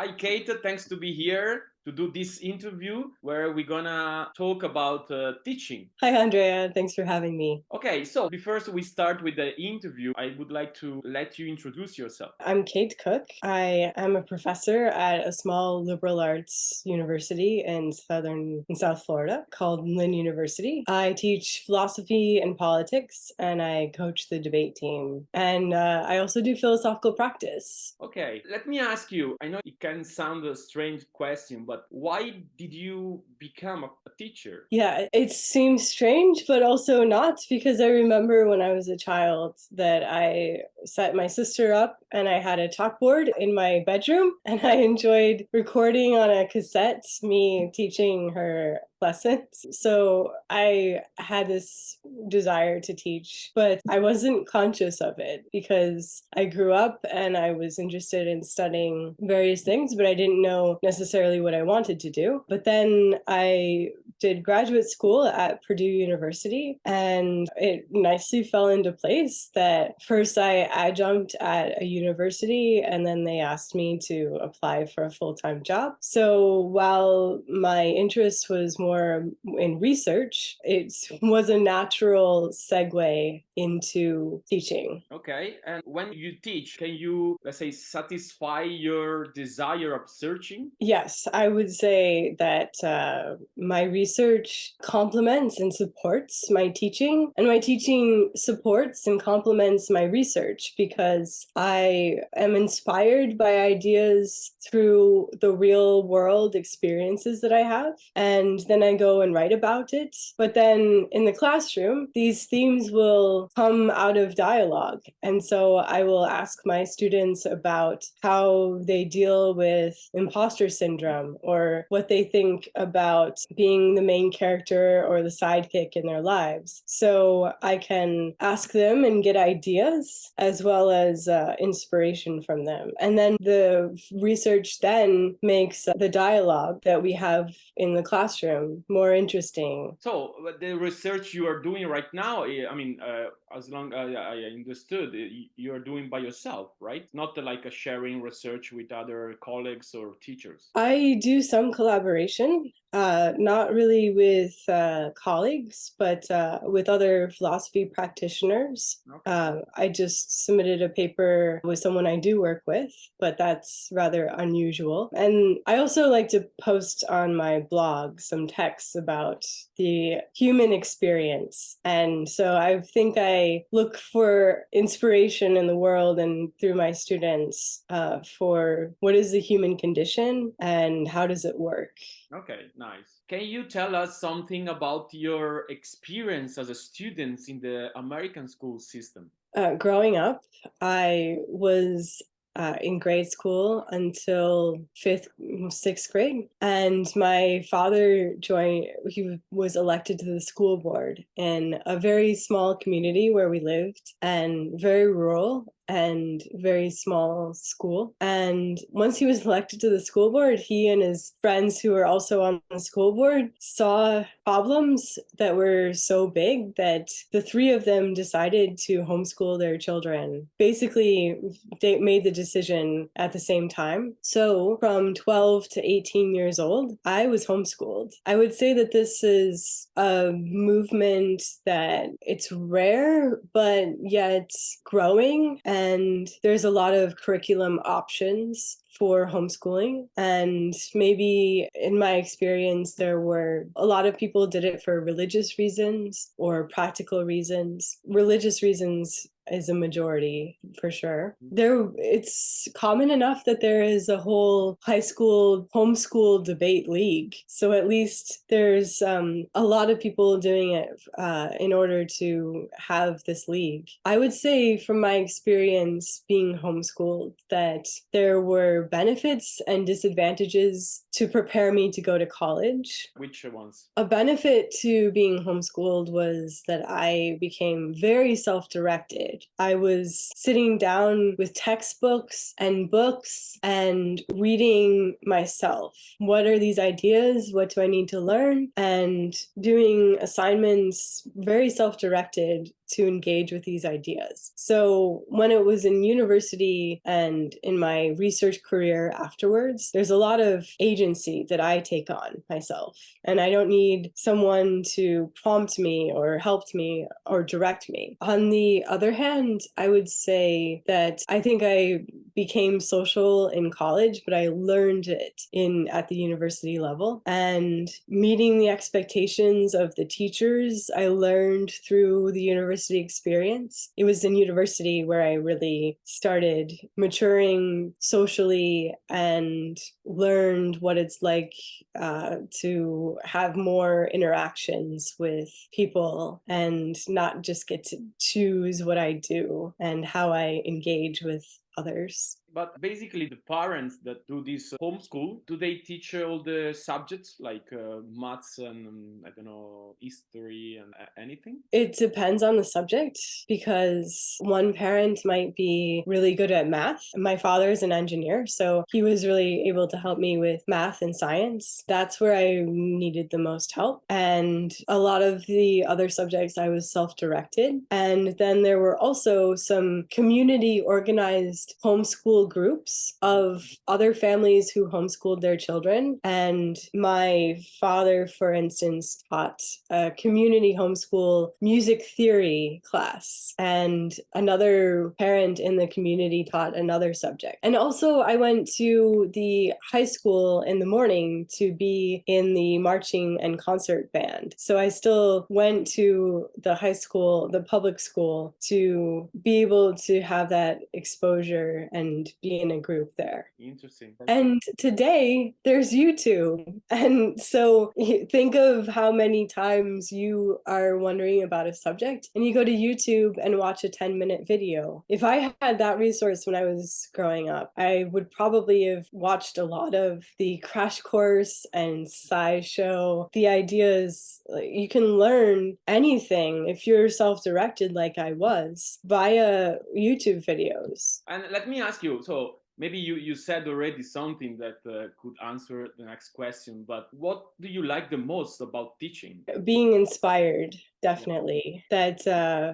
Hi, Kate. Thanks to be here to do this interview where we're gonna talk about teaching. Hi, Andrea. Thanks for having me. Okay, so before we start with the interview, I would like to let you introduce yourself. I'm Kate Cook. I am a professor at a small liberal arts university in South Florida called Lynn University. I teach philosophy and politics, and I coach the debate team. And I also do philosophical practice. Okay, let me ask you. I know it can sound a strange question, but why did you become a teacher? Yeah, it seems strange, but also not, because I remember when I was a child that I set my sister up and I had a chalkboard in my bedroom, and I enjoyed recording on a cassette me teaching her lessons. So I had this desire to teach, but I wasn't conscious of it because I grew up and I was interested in studying various things, but I didn't know necessarily what I wanted to do. But then I did graduate school at Purdue University, and it nicely fell into place that first I adjunct at a university, and then they asked me to apply for a full-time job. So while my interest was more in research, it was a natural segue into teaching. Okay, and when you teach, can you, let's say, satisfy your desire of searching? Yes, I would say that my research complements and supports my teaching, and my teaching supports and complements my research because I am inspired by ideas through the real world experiences that I have, and then I go and write about it. But then in the classroom, these themes will come out of dialogue, and so I will ask my students about how they deal with imposter syndrome or what they think about being the main character or the sidekick in their lives. So I can ask them and get ideas as well as inspiration from them. And then the research then makes the dialogue that we have in the classroom more interesting. So the research you are doing right now, I mean, as long as I understood, you are doing by yourself, right? Not like a sharing research with other colleagues or teachers. I do some collaboration, not really with colleagues, but with other philosophy practitioners. Okay. I just submitted a paper with someone I do work with, but that's rather unusual. And I also like to post on my blog some texts about the human experience. And so I think I look for inspiration in the world and through my students for what is the human condition and how does it work. Okay, nice. Can you tell us something about your experience as a student in the American school system? Growing up, I was in grade school until sixth grade. And my father he was elected to the school board in a very small community where we lived and very rural and very small school. And once he was elected to the school board, he and his friends who were also on the school board saw problems that were so big that the three of them decided to homeschool their children. Basically, they made the decision at the same time. So from 12 to 18 years old, I was homeschooled. I would say that this is a movement that it's rare, but yet growing. And there's a lot of curriculum options for homeschooling. And maybe in my experience, there were a lot of people did it for religious reasons or practical reasons. Religious reasons is a majority for sure. It's common enough that there is a whole high school homeschool debate league. So at least there's a lot of people doing it in order to have this league. I would say from my experience being homeschooled that there were benefits and disadvantages to prepare me to go to college. Which ones? A benefit to being homeschooled was that I became very self-directed. I was sitting down with textbooks and books and reading myself. What are these ideas? What do I need to learn? And doing assignments very self-directed to engage with these ideas. So when it was in university and in my research career afterwards, there's a lot of agency that I take on myself. And I don't need someone to prompt me or help me or direct me. On the other hand, I would say that I think I became social in college, but I learned it at the university level. And meeting the expectations of the teachers, I learned through the university experience. It was in university where I really started maturing socially and learned what it's like to have more interactions with people and not just get to choose what I do and how I engage with others. But basically, the parents that do this homeschool, do they teach all the subjects like maths and I don't know, history and anything? It depends on the subject because one parent might be really good at math. My father is an engineer, so he was really able to help me with math and science. That's where I needed the most help. And a lot of the other subjects I was self-directed. And then there were also some community organized homeschool groups of other families who homeschooled their children. And my father, for instance, taught a community homeschool music theory class, and another parent in the community taught another subject. And also, I went to the high school in the morning to be in the marching and concert band. So I still went to the high school, the public school, to be able to have that exposure and be in a group there. Interesting. And today there's YouTube. And so think of how many times you are wondering about a subject and you go to YouTube and watch a 10-minute video. If I had that resource when I was growing up, I would probably have watched a lot of the Crash Course and SciShow. The ideas, you can learn anything if you're self-directed like I was via YouTube videos. And let me ask you, so maybe you said already something that could answer the next question, but what do you like the most about teaching? Being inspired, definitely. That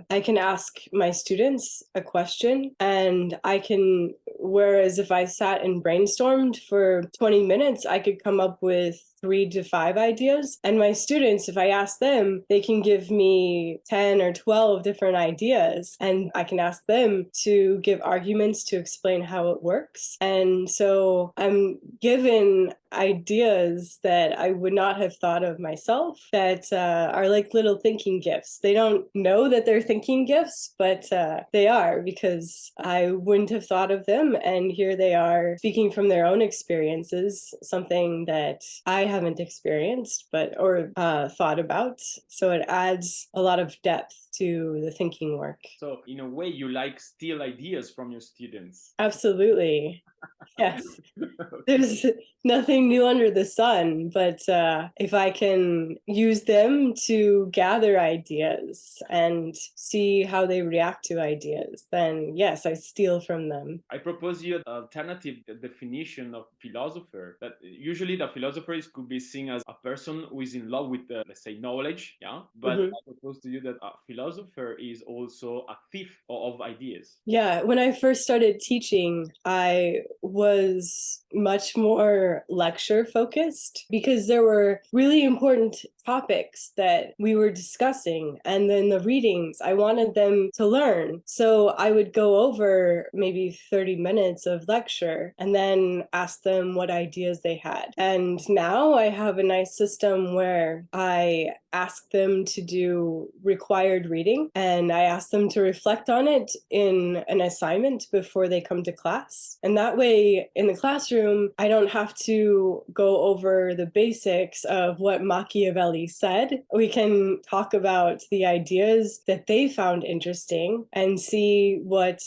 I can ask my students a question and I can, whereas if I sat and brainstormed for 20 minutes, I could come up with 3 to 5 ideas. And my students, if I ask them, they can give me 10 or 12 different ideas. And I can ask them to give arguments to explain how it works. And so I'm given ideas that I would not have thought of myself that are like little thinking gifts. They don't know that they're thinking gifts, but they are, because I wouldn't have thought of them. And here they are speaking from their own experiences, something that I haven't experienced or thought about. So it adds a lot of depth to the thinking work. So in a way, you like steal ideas from your students. Absolutely. Yes. There's nothing new under the sun, but if I can use them to gather ideas and see how they react to ideas, then yes, I steal from them. I propose you an alternative definition of philosopher. That usually the philosopher could be seen as a person who is in love with, let's say, knowledge. Yeah, but I propose to you that a philosopher is also a thief of ideas. Yeah, when I first started teaching, I was much more lecture focused because there were really important topics that we were discussing. And then the readings, I wanted them to learn. So I would go over maybe 30 minutes of lecture and then ask them what ideas they had. And now I have a nice system where I ask them to do required reading and I ask them to reflect on it in an assignment before they come to class. And that way in the classroom, I don't have to go over the basics of what Machiavelli said. We can talk about the ideas that they found interesting and see what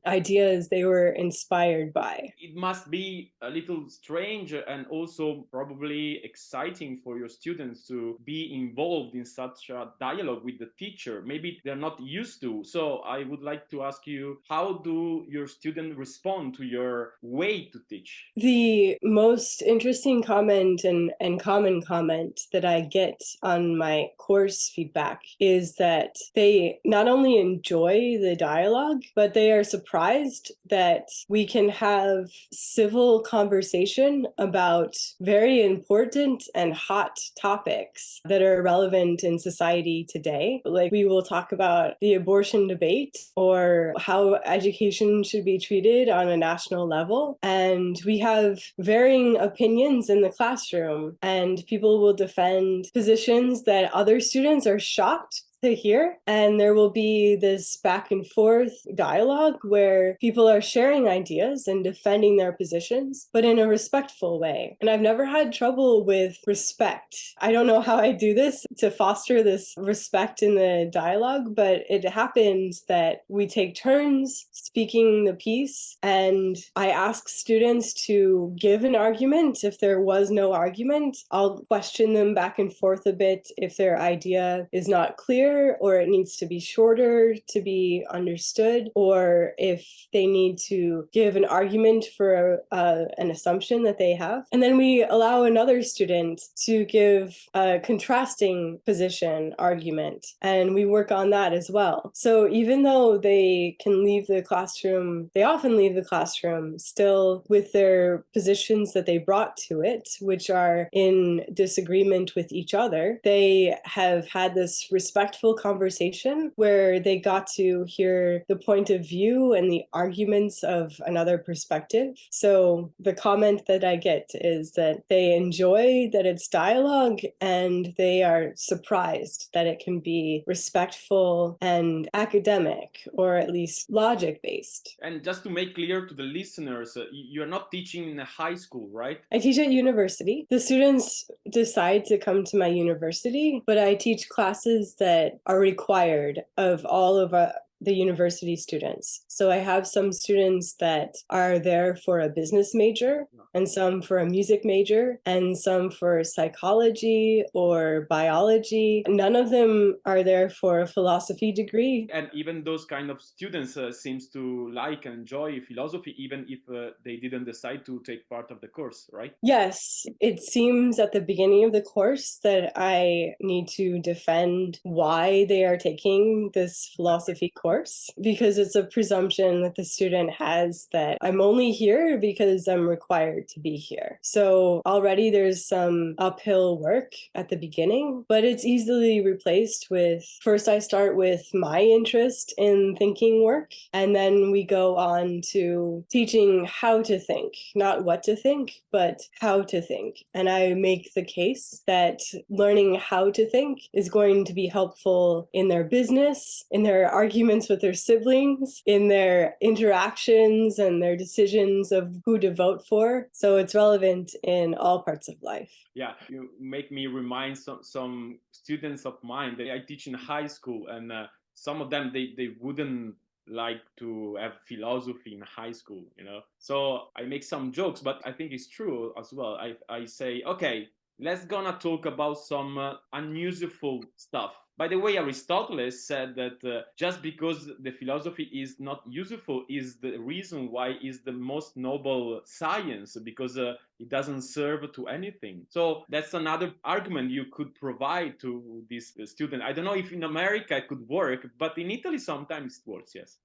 ideas they were inspired by. It must be a little strange and also probably exciting for your students to be involved in such a dialogue with the teacher. Maybe they're not used to. So I would like to ask you, how do your students respond to your way to teach? The most interesting comment and common comment that I get on my course feedback is that they not only enjoy the dialogue, but they are surprised that we can have civil conversation about very important and hot topics that are relevant in society today. Like we will talk about the abortion debate or how education should be treated on a national level. And we have varying opinions in the classroom, and people will defend positions that other students are shocked to hear. And there will be this back and forth dialogue where people are sharing ideas and defending their positions, but in a respectful way. And I've never had trouble with respect. I don't know how I do this to foster this respect in the dialogue, but it happens that we take turns speaking the piece, and I ask students to give an argument. If there was no argument, I'll question them back and forth a bit if their idea is not clear, or it needs to be shorter to be understood, or if they need to give an argument for an assumption that they have. And then we allow another student to give a contrasting position argument, and we work on that as well. So even though they can leave the classroom, they often leave the classroom still with their positions that they brought to it, which are in disagreement with each other, they have had this respectful conversation where they got to hear the point of view and the arguments of another perspective. So the comment that I get is that they enjoy that it's dialogue, and they are surprised that it can be respectful and academic, or at least logic based. And just to make clear to the listeners, you're not teaching in a high school, right? I teach at university. The students decide to come to my university, but I teach classes that are required of all of the university students. So I have some students that are there for a business major, and some for a music major, and some for psychology or biology. None of them are there for a philosophy degree. And even those kind of students seems to like and enjoy philosophy, even if they didn't decide to take part of the course, right? Yes, it seems at the beginning of the course that I need to defend why they are taking this philosophy course, because it's a presumption that the student has that I'm only here because I'm required to be here. So already there's some uphill work at the beginning, but it's easily replaced with, first I start with my interest in thinking work, and then we go on to teaching how to think, not what to think, but how to think. And I make the case that learning how to think is going to be helpful in their business, in their arguments with their siblings, in their interactions and their decisions of who to vote for. So it's relevant in all parts of life. Yeah, you make me remind some students of mine that I teach in high school, and some of them, they wouldn't like to have philosophy in high school, you know. So I make some jokes, but I think it's true as well. I say, okay, let's gonna talk about some unuseful stuff. By the way, Aristotle said that just because the philosophy is not useful is the reason why it's the most noble science, because it doesn't serve to anything. So that's another argument you could provide to this student. I don't know if in America it could work, but in Italy sometimes it works, yes.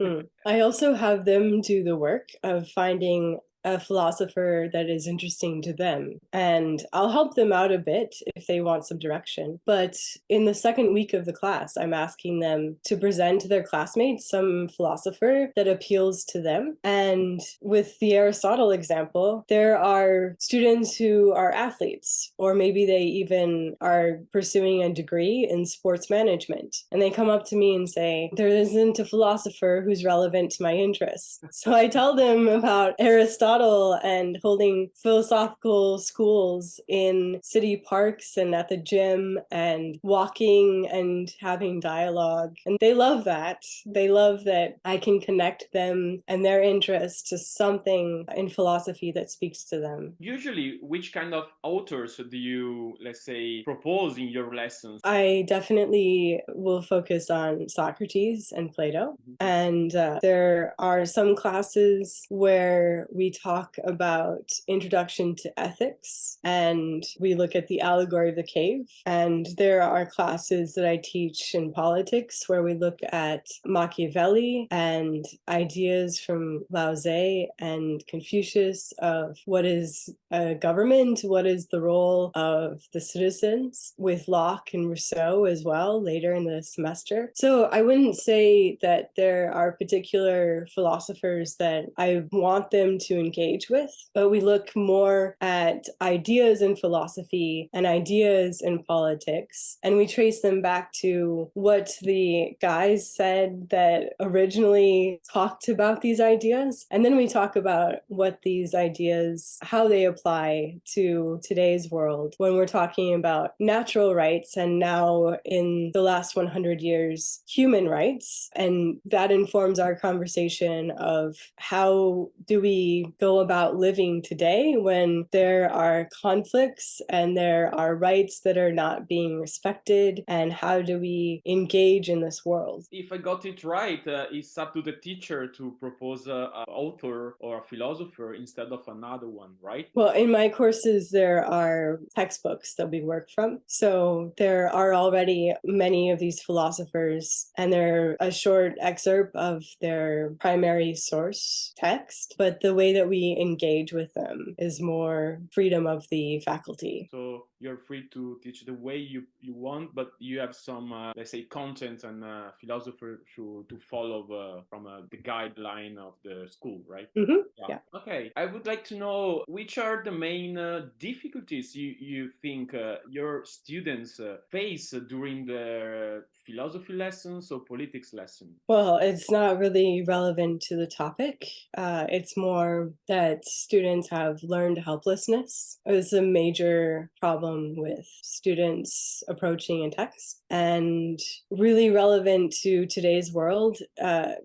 I also have them do the work of finding a philosopher that is interesting to them. And I'll help them out a bit if they want some direction. But in the second week of the class, I'm asking them to present to their classmates some philosopher that appeals to them. And with the Aristotle example, there are students who are athletes, or maybe they even are pursuing a degree in sports management. And they come up to me and say, there isn't a philosopher who's relevant to my interests. So I tell them about Aristotle and holding philosophical schools in city parks and at the gym and walking and having dialogue. And they love that. They love that I can connect them and their interests to something in philosophy that speaks to them. Usually, which kind of authors do you, let's say, propose in your lessons? I definitely will focus on Socrates and Plato. And there are some classes where we talk about Introduction to Ethics, and we look at the allegory of the cave. And there are classes that I teach in politics where we look at Machiavelli and ideas from Lao Tzu and Confucius of what is a government, what is the role of the citizens, with Locke and Rousseau as well later in the semester. So I wouldn't say that there are particular philosophers that I want them to engage with, but we look more at ideas in philosophy and ideas in politics, and we trace them back to what the guys said that originally talked about these ideas. And then we talk about what these ideas, how they apply to today's world when we're talking about natural rights, and now in the last 100 years, human rights. And that informs our conversation of how do we go about living today when there are conflicts and there are rights that are not being respected, and how do we engage in this world? If I got it right, it's up to the teacher to propose an author or a philosopher instead of another one, right? Well, in my courses, there are textbooks that we work from. So there are already many of these philosophers, and they're a short excerpt of their primary source text. But the way that we engage with them is more freedom of the faculty. So you're free to teach the way you want, but you have some, let's say, content and philosopher to follow from the guideline of the school, right? Mm-hmm. Yeah. Okay. I would like to know which are the main difficulties you think your students face during their philosophy lessons or politics lesson? Well, it's not really relevant to the topic. It's more that students have learned helplessness. It's a major problem with students approaching a text, and really relevant to today's world, an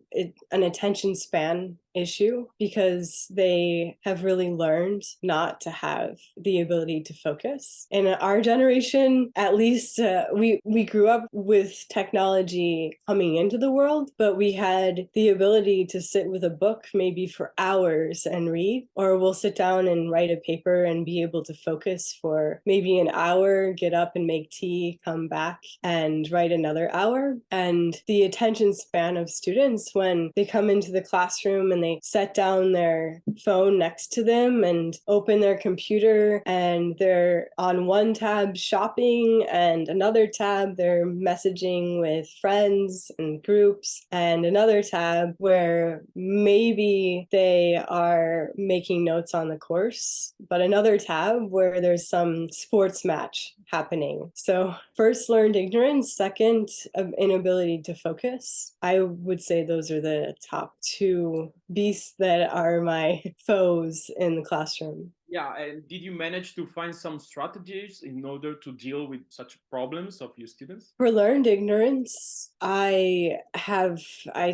attention span issue, because they have really learned not to have the ability to focus. In our generation, at least, we grew up with technology coming into the world, but we had the ability to sit with a book maybe for hours and read, or we'll sit down and write a paper and be able to focus for maybe an hour, get up and make tea, come back and write another hour. And the attention span of students when they come into the classroom and they set down their phone next to them and open their computer, and they're on one tab shopping and another tab they're messaging with friends and groups, and another tab where maybe they are making notes on the course, but another tab where there's some sports match happening. So first, learned ignorance. Second, inability to focus. I would say those are the top two beasts that are my foes in the classroom. Yeah, and did you manage to find some strategies in order to deal with such problems of your students? For learned ignorance, I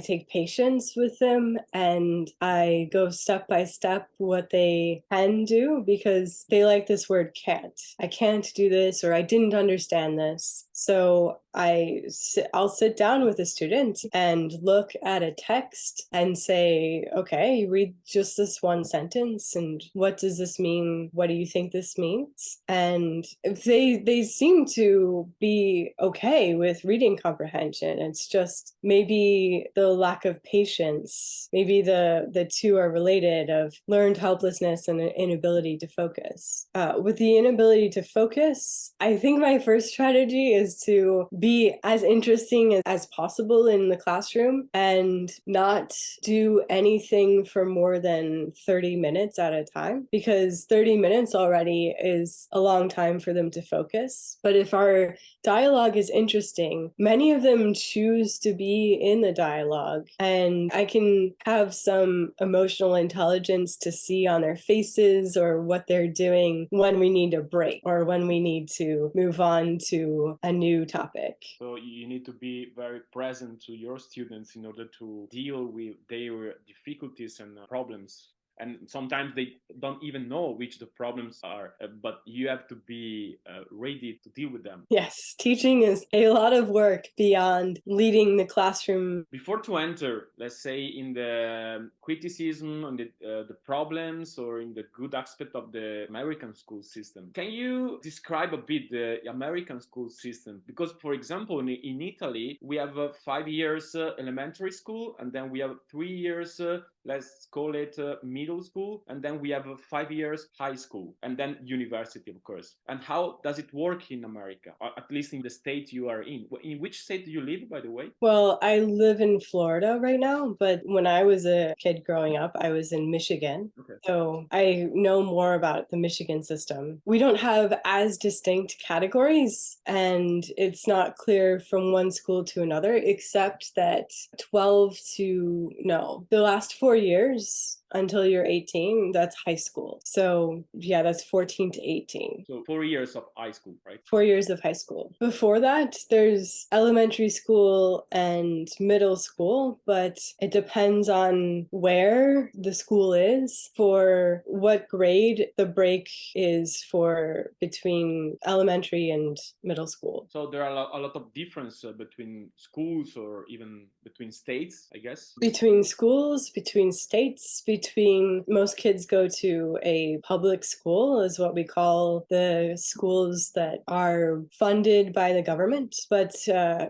take patience with them, and I go step by step what they can do, because they like this word can't. I can't do this, or I didn't understand this. So I'll sit down with a student and look at a text and say, okay, read just this one sentence, and what does this mean? What do you think this means? And if they seem to be okay with reading comprehension. It's just maybe the lack of patience. Maybe the two are related, of learned helplessness and an inability to focus. With the inability to focus, I think my first strategy is to be as interesting as possible in the classroom and not do anything for more than 30 minutes at a time, because 30 minutes already is a long time for them to focus. But if our dialogue is interesting, many of them choose to be in the dialogue, and I can have some emotional intelligence to see on their faces or what they're doing when we need a break or when we need to move on to a new topic. So you need to be very present to your students in order to deal with their difficulties and problems. and sometimes they don't even know which the problems are, but you have to be ready to deal with them. Yes, teaching is a lot of work beyond leading the classroom. Before to enter, let's say, in the criticism on the problems or in the good aspect of the American school system, can you describe a bit the American school system? Because, for example, in Italy, we have 5 years elementary school, and then we have 3 years let's call it middle school, and then we have 5 years high school, and then university, of course. And how does it work in America, or at least in the state you are in? In which state do you live, by the way? Well, I live in Florida right now, but when I was a kid growing up, I was in Michigan. Okay. So I know more about the Michigan system. We don't have as distinct categories, and it's not clear from one school to another, except that the last 4 years until you're 18, that's high school. So yeah, that's 14 to 18. So 4 years of high school, right? 4 years of high school. Before that, there's elementary school and middle school, but it depends on where the school is for what grade the break is for between elementary and middle school. So there are a lot of difference between schools, or even between states, I guess. Between schools, between states, between most kids go to a public school, is what we call the schools that are funded by the government, but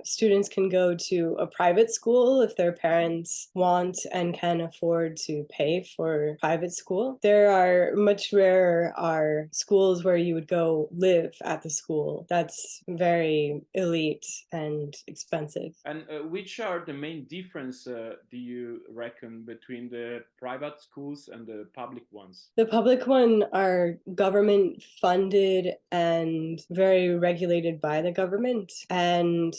students can go to a private school if their parents want and can afford to pay for private school. There are much rarer are schools where you would go live at the school. That's very elite and expensive. And which are the main difference, do you reckon, between the private schools and the public ones? The public one are government funded and very regulated by the government, and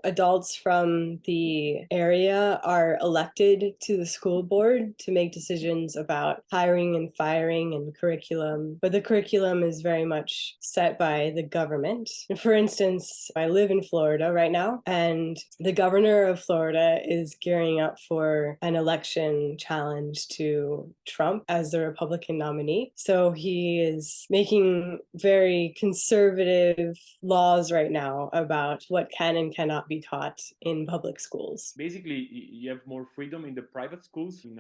adults from the area are elected to the school board to make decisions about hiring and firing and curriculum, but the curriculum is very much set by the government. For instance, I live in Florida right now, and the governor of Florida is gearing up for an election challenge to Trump as the Republican nominee. So he is making very conservative laws right now about what can and cannot be taught in public schools. Basically, you have more freedom in the private schools in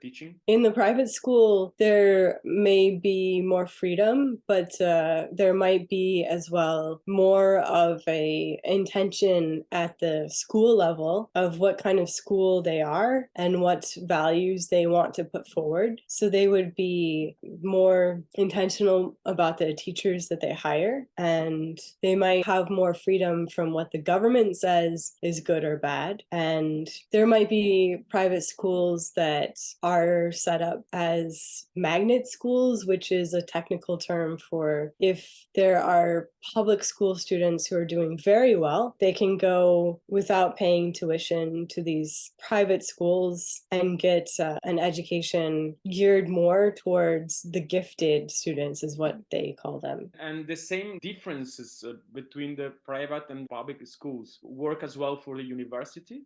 teaching? In the private school, there may be more freedom, but there might be as well more of a intention at the school level of what kind of school they are and what values they want to put forward. So they would be more intentional about the teachers that they hire, and they might have more freedom from what the government says is good or bad. And there might be private schools that are set up as magnet schools, which is a technical term for if there are public school students who are doing very well, they can go without paying tuition to these private schools and get an education geared more towards the gifted students, is what they call them. And the same differences between the private and public schools work as well for the university?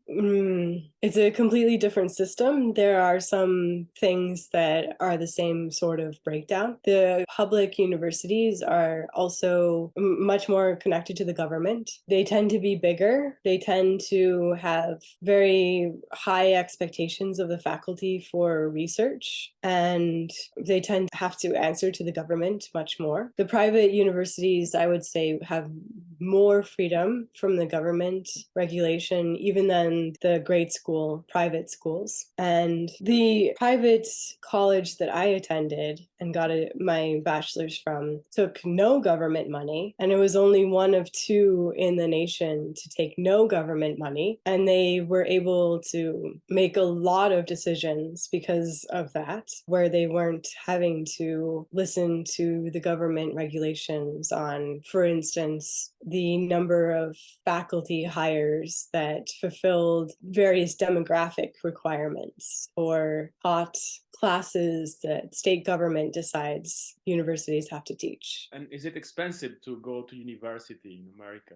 It's a completely different system. There are some things that are the same sort of breakdown. The public universities are also much more connected to the government. They tend to be bigger. They tend to have very high expectations of the faculty for research, and they tend to have to answer to the government much more. The private universities, I would say, have more freedom from the government regulation even than the grade school private schools. And the private college that I attended and got my bachelor's from took no government money, and it was only one of two in the nation to take no government money, and they were able to make a lot of decisions because of that, where they weren't having to listen to the government regulations on, for instance, the number of faculty hires that fulfilled various demographic requirements or taught classes that state government decides universities have to teach. And is it expensive to go to university in America?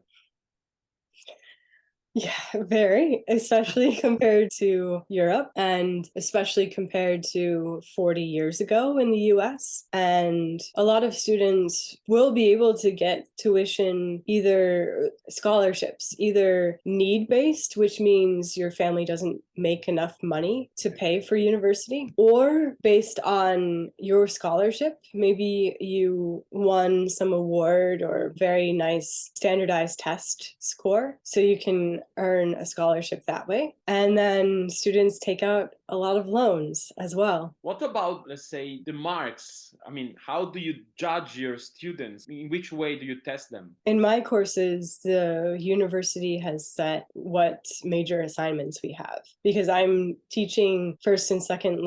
Yeah, very, especially compared to Europe and especially compared to 40 years ago in the US. And a lot of students will be able to get tuition, either scholarships, either need based, which means your family doesn't make enough money to pay for university, or based on your scholarship. Maybe you won some award or very nice standardized test score, so you can earn a scholarship that way. And then students take out a lot of loans as well. What about, let's say, the marks? I mean, how do you judge your students? In which way do you test them? In my courses, the university has set what major assignments we have, because I'm teaching first and second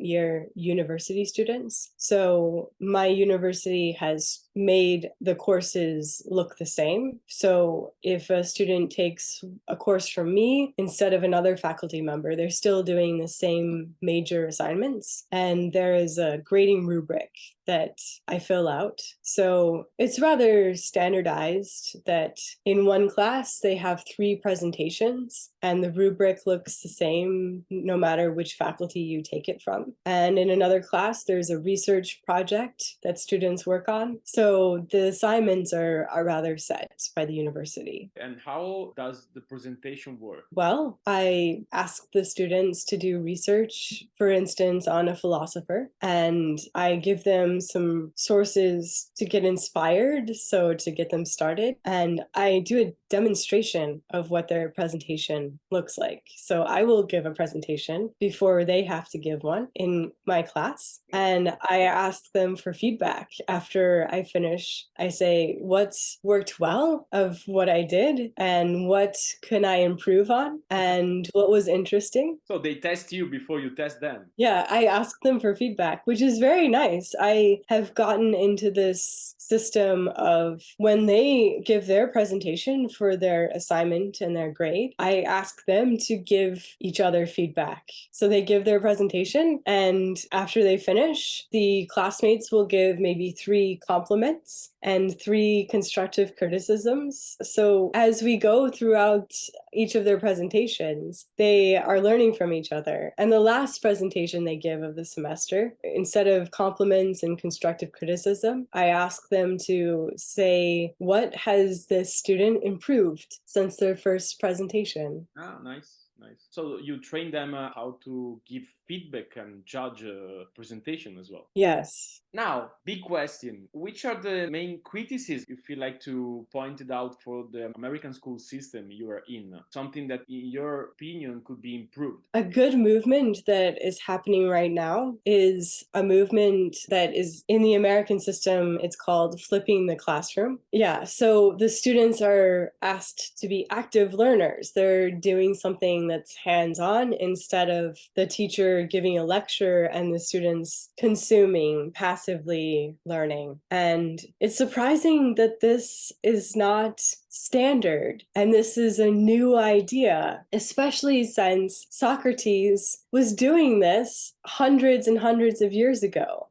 year university students. So my university has made the courses look the same. So if a student takes a course from me instead of another faculty member, they're still doing the same major assignments. And there is a grading rubric that I fill out. So it's rather standardized that in one class they have 3 presentations and the rubric looks the same no matter which faculty you take it from. And in another class, there's a research project that students work on. So the assignments are rather set by the university. And how does the presentation work? Well, I ask the students to do research, for instance, on a philosopher, and I give them some sources to get inspired, so to get them started. And I do a demonstration of what their presentation looks like. So I will give a presentation before they have to give one in my class. And I ask them for feedback after I finish. I say, what worked well of what I did and what can I improve on and what was interesting. So they test you before you test them. Yeah, I ask them for feedback, which is very nice. I have gotten into this system of when they give their presentation for their assignment and their grade, I ask them to give each other feedback. So they give their presentation, and after they finish, the classmates will give maybe 3 compliments and 3 constructive criticisms. So as we go throughout each of their presentations, they are learning from each other. And the last presentation they give of the semester, instead of compliments and constructive criticism, I ask them to say, what has this student improved since their first presentation? Ah, nice. Nice. So you train them how to give feedback and judge a presentation as well. Yes. Now, big question. Which are the main criticisms you feel like to point it out for the American school system you are in? Something that, in your opinion, could be improved? A good movement that is happening right now is a movement that is in the American system. It's called flipping the classroom. Yeah, so the students are asked to be active learners. They're doing something that's hands-on instead of the teacher giving a lecture and the students consuming, passively learning. And it's surprising that this is not standard. And this is a new idea, especially since Socrates was doing this hundreds and hundreds of years ago.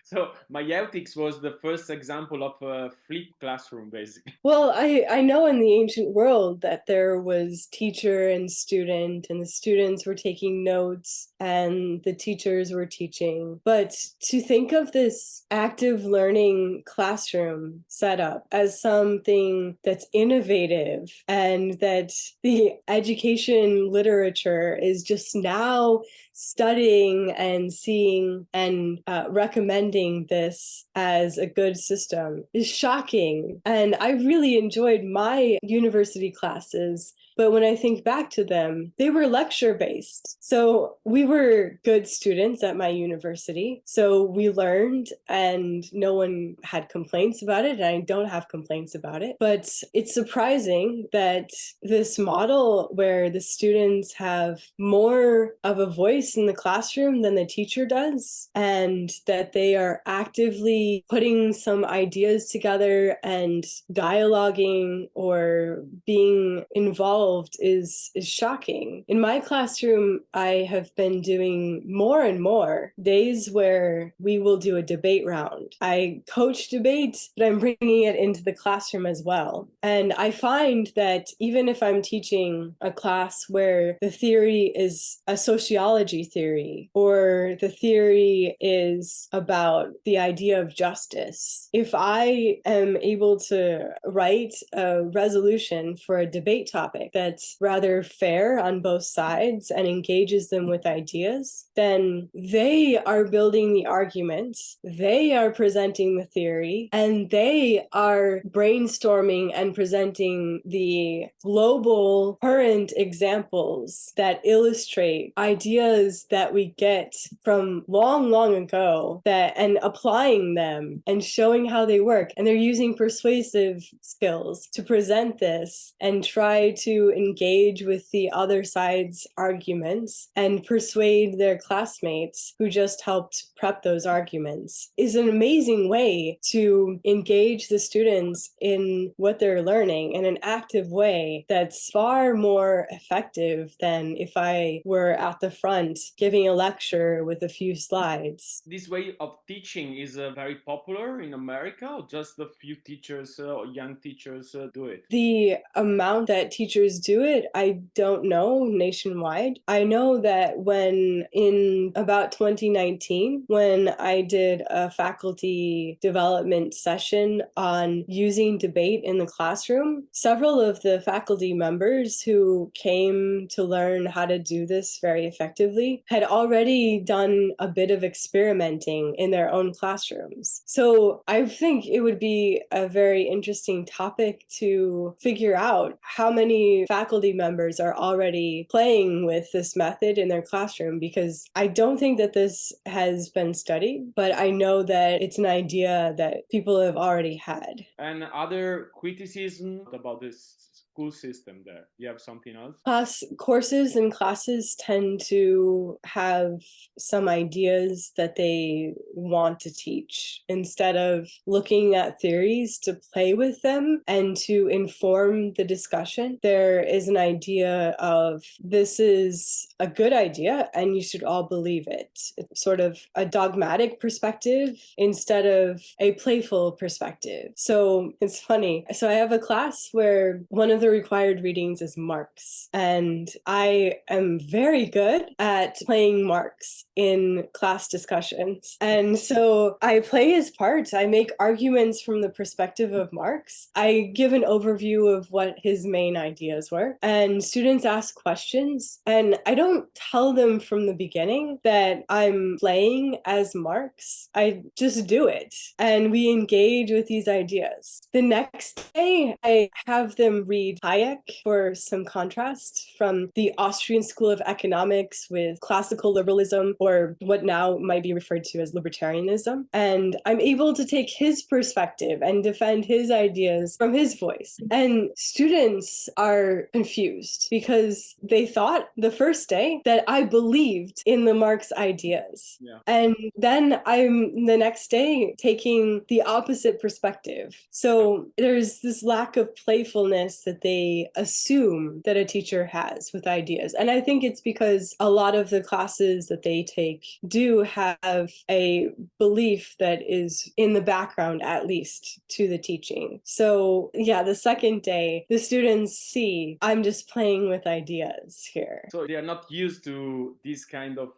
So Maieutic was the first example of a flipped classroom, basically. Well, I know in the ancient world that there was teacher and student, and the students were taking notes and the teachers were teaching. But to think of this active learning classroom setup as something that's innovative and that the education literature is just now studying and seeing and recommending this as a good system is shocking. And I really enjoyed my university classes. But when I think back to them, they were lecture based. So we were good students at my university. So we learned and no one had complaints about it. And I don't have complaints about it. But it's surprising that this model where the students have more of a voice in the classroom than the teacher does, and that they are actively putting some ideas together and dialoguing or being involved evolved is shocking. In my classroom, I have been doing more and more days where we will do a debate round. I coach debate, but I'm bringing it into the classroom as well. And I find that even if I'm teaching a class where the theory is a sociology theory, or the theory is about the idea of justice, if I am able to write a resolution for a debate topic that's rather fair on both sides and engages them with ideas, then they are building the arguments, they are presenting the theory, and they are brainstorming and presenting the global current examples that illustrate ideas that we get from long, long ago, that and applying them and showing how they work. And they're using persuasive skills to present this and try to engage with the other side's arguments and persuade their classmates who just helped prep those arguments. Is an amazing way to engage the students in what they're learning in an active way that's far more effective than if I were at the front giving a lecture with a few slides. This way of teaching is very popular in America, or just a few teachers or young teachers do it? The amount that teachers do it, I don't know nationwide. I know that when in about 2019, when I did a faculty development session on using debate in the classroom, several of the faculty members who came to learn how to do this very effectively had already done a bit of experimenting in their own classrooms. So I think it would be a very interesting topic to figure out how many faculty members are already playing with this method in their classroom, because I don't think that this has been studied, but I know that it's an idea that people have already had. And other criticism about this school system there? You have something else? Courses and classes tend to have some ideas that they want to teach instead of looking at theories to play with them and to inform the discussion. There is an idea of this is a good idea and you should all believe it. It's sort of a dogmatic perspective instead of a playful perspective. So it's funny. So I have a class where one of the required readings is Marx, and I am very good at playing Marx in class discussions. And so I play his part. I make arguments from the perspective of Marx. I give an overview of what his main ideas were, and students ask questions. And I don't tell them from the beginning that I'm playing as Marx. I just do it, and we engage with these ideas. The next day, I have them read Hayek for some contrast from the Austrian School of Economics with classical liberalism, or what now might be referred to as libertarianism. And I'm able to take his perspective and defend his ideas from his voice. And students are confused because they thought the first day that I believed in the Marx ideas. Yeah. And then I'm the next day taking the opposite perspective. So there's this lack of playfulness that they assume that a teacher has with ideas. And I think it's because a lot of the classes that they take do have a belief that is in the background, at least, to the teaching. So yeah, the second day, the students see I'm just playing with ideas here. So they are not used to this kind of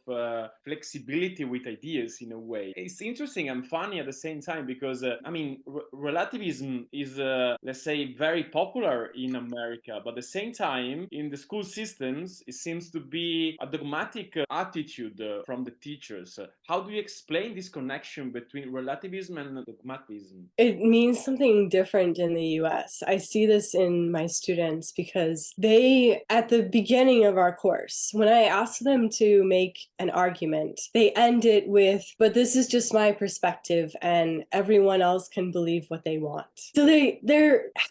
flexibility with ideas in a way. It's interesting and funny at the same time because, relativism is, let's say, very popular in America, but at the same time, in the school systems, it seems to be a dogmatic attitude from the teachers. How do you explain this connection between relativism and dogmatism? It means something different in the US. I see this in my students because they, at the beginning of our course, when I ask them to make an argument, they end it with, but this is just my perspective and everyone else can believe what they want. So they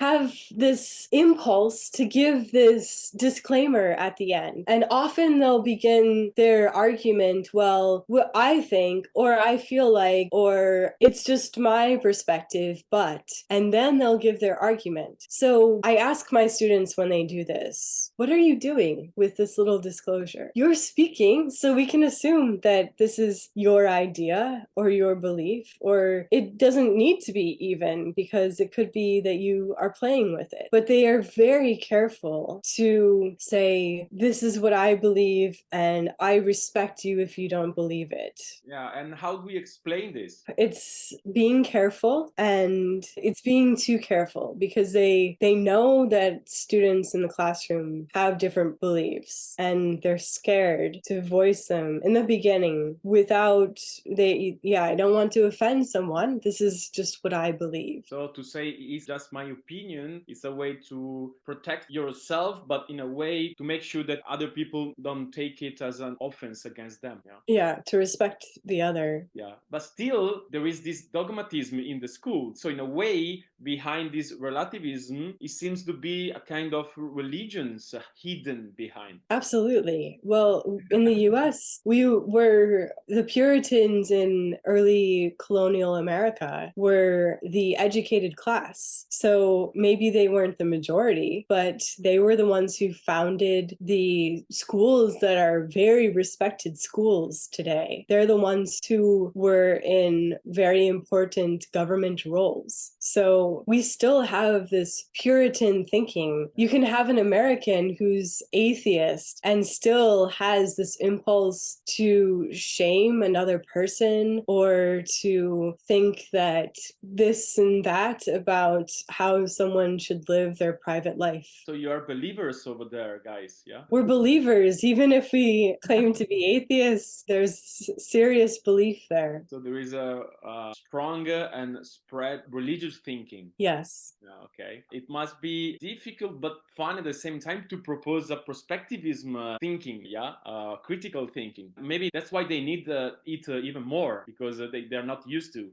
have this impulse to give this disclaimer at the end. And often they'll begin their argument, well, what I think, or I feel like, or it's just my perspective, but, and then they'll give their argument. So I ask my students when they do this, what are you doing with this little disclosure? You're speaking, so we can assume that this is your idea or your belief, or it doesn't need to be even, because it could be that you are playing with it. But they are very careful to say, this is what I believe, and I respect you if you don't believe it. Yeah, and how do we explain this? It's being careful, and it's being too careful, because they know that students in the classroom have different beliefs, and they're scared to voice them in the beginning without I don't want to offend someone. This is just what I believe. So to say it's just my opinion, it's a way to protect yourself, but in a way to make sure that other people don't take it as an offense against them. Yeah, to respect the other. Yeah, but still there is this dogmatism in the school. So in a way, behind this relativism, it seems to be a kind of religions hidden behind. Absolutely. Well, in the US, we were the Puritans in early colonial America were the educated class. So maybe they weren't the majority, but they were the ones who founded the schools that are very respected schools today. They're the ones who were in very important government roles. So we still have this Puritan thinking. You can have an American who's atheist and still has this impulse to shame another person or to think that this and that about how someone should live their private life. So you are believers over there, guys, yeah? We're believers, even if we claim to be atheists. There's serious belief there. So there is a strong and spread religious thinking. Yes. Yeah, okay. It must be difficult but fun at the same time to propose a prospectivism thinking, critical thinking. Maybe that's why they need it even more, because they're not used to,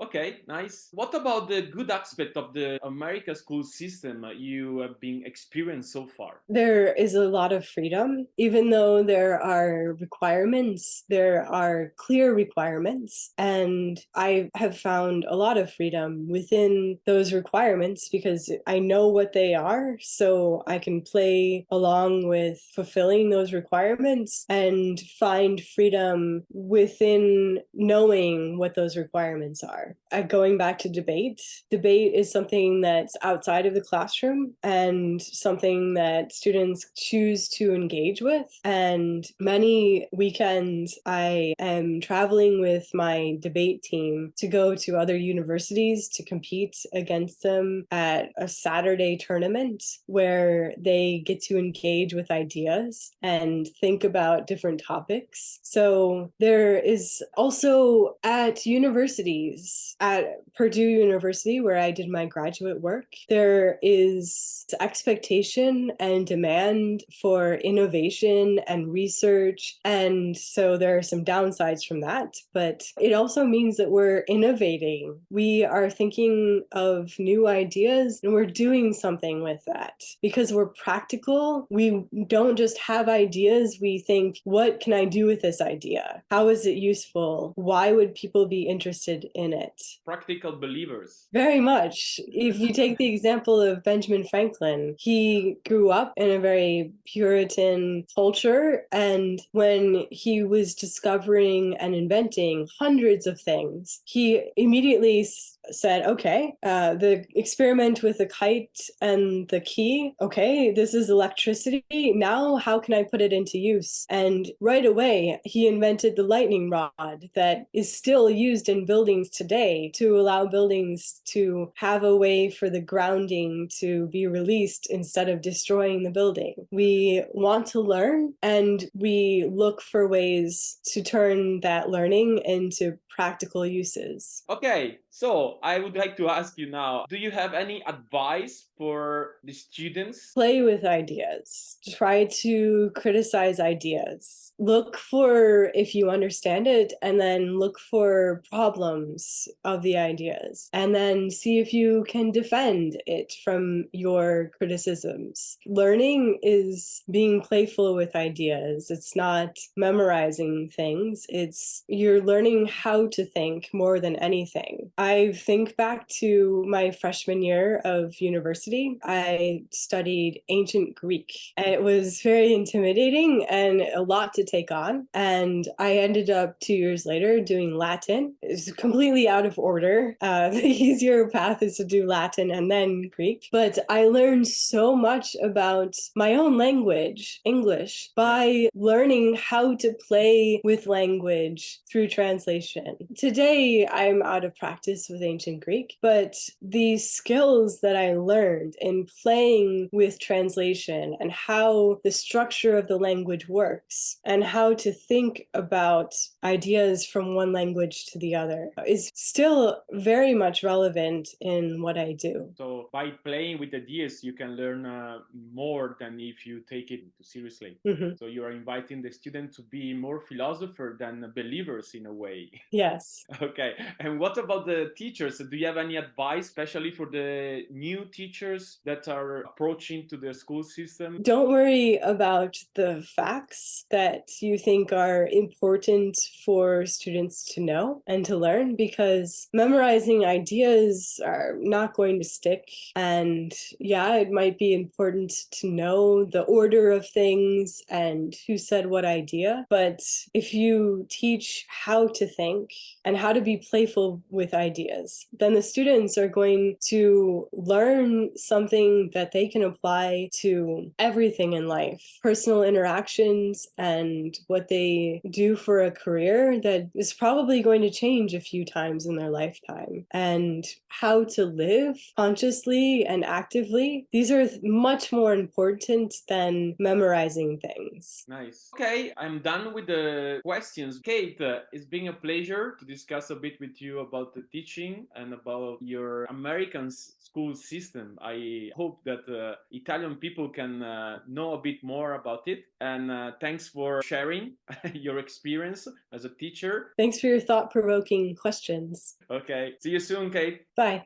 Okay, nice. What about the good aspect of the American school system you have been experienced so far? There is a lot of freedom. Even though there are requirements, there are clear requirements, and I have found a lot of freedom within those requirements because I know what they are, so I can play along with fulfilling those requirements and find freedom within knowing what those requirements are. Going back to debate is something that's outside of the classroom and something that students choose to engage with. And many weekends I am traveling with my debate team to go to other universities to compete against them at a Saturday tournament where they get to engage with ideas and think about different topics. So there is also at universities, at Purdue University, where I did my graduate work, there is expectation and demand for innovation and research. And so there are some downsides from that, but it also means that we're innovating. We are thinking of new ideas and we're doing something with that. Because we're practical, we don't just have ideas, we think, what can I do with this idea? How is it useful? Why would people be interested in it? Practical believers. Very much. If you take the example of Benjamin Franklin, he grew up in a very Puritan culture, and when he was discovering and inventing hundreds of things, he immediately said, okay, the experiment with the kite and the key, okay, this is electricity. Now how can I put it into use? And right away, he invented the lightning rod that is still used in buildings today to allow buildings to have a way for the grounding to be released instead of destroying the building. We want to learn, and we look for ways to turn that learning into practical uses. Okay, so So I would like to ask you now, do you have any advice for the students? Play with ideas. Try to criticize ideas. Look for if you understand it, and then look for problems of the ideas, and then see if you can defend it from your criticisms. Learning is being playful with ideas. It's not memorizing things. It's you're learning how to think more than anything. I think back to my freshman year of university. I studied ancient Greek, and it was very intimidating and a lot to take on. And I ended up 2 years later doing Latin. It's completely out of order. The easier path is to do Latin and then Greek. But I learned so much about my own language, English, by learning how to play with language through translation. Today, I'm out of practice with ancient Greek, but the skills that I learned in playing with translation and how the structure of the language works and how to think about ideas from one language to the other is still very much relevant in what I do. So by playing with ideas, you can learn more than if you take it seriously. So you are inviting the student to be more philosopher than believers in a way. Yes. Okay. And what about the teachers? Do you have any advice, especially for the new teachers that are approaching to the school system? Don't worry about the facts that you think are important for students to know and to learn, because memorizing ideas are not going to stick. And yeah, it might be important to know the order of things and who said what idea. But if you teach how to think and how to be playful with ideas, then the students are going to learn something that they can apply to everything in life, personal interactions, and what they do for a career that is probably going to change a few times in their lifetime, and how to live consciously and actively. These are much more important than memorizing things. Nice. Okay, I'm done with the questions. Kate, it's been a pleasure to discuss a bit with you about the teaching and about your American school system. I hope that Italian people can know a bit more about it. And thanks for sharing your experience as a teacher. Thanks for your thought-provoking questions. Okay, see you soon, Kate. Bye.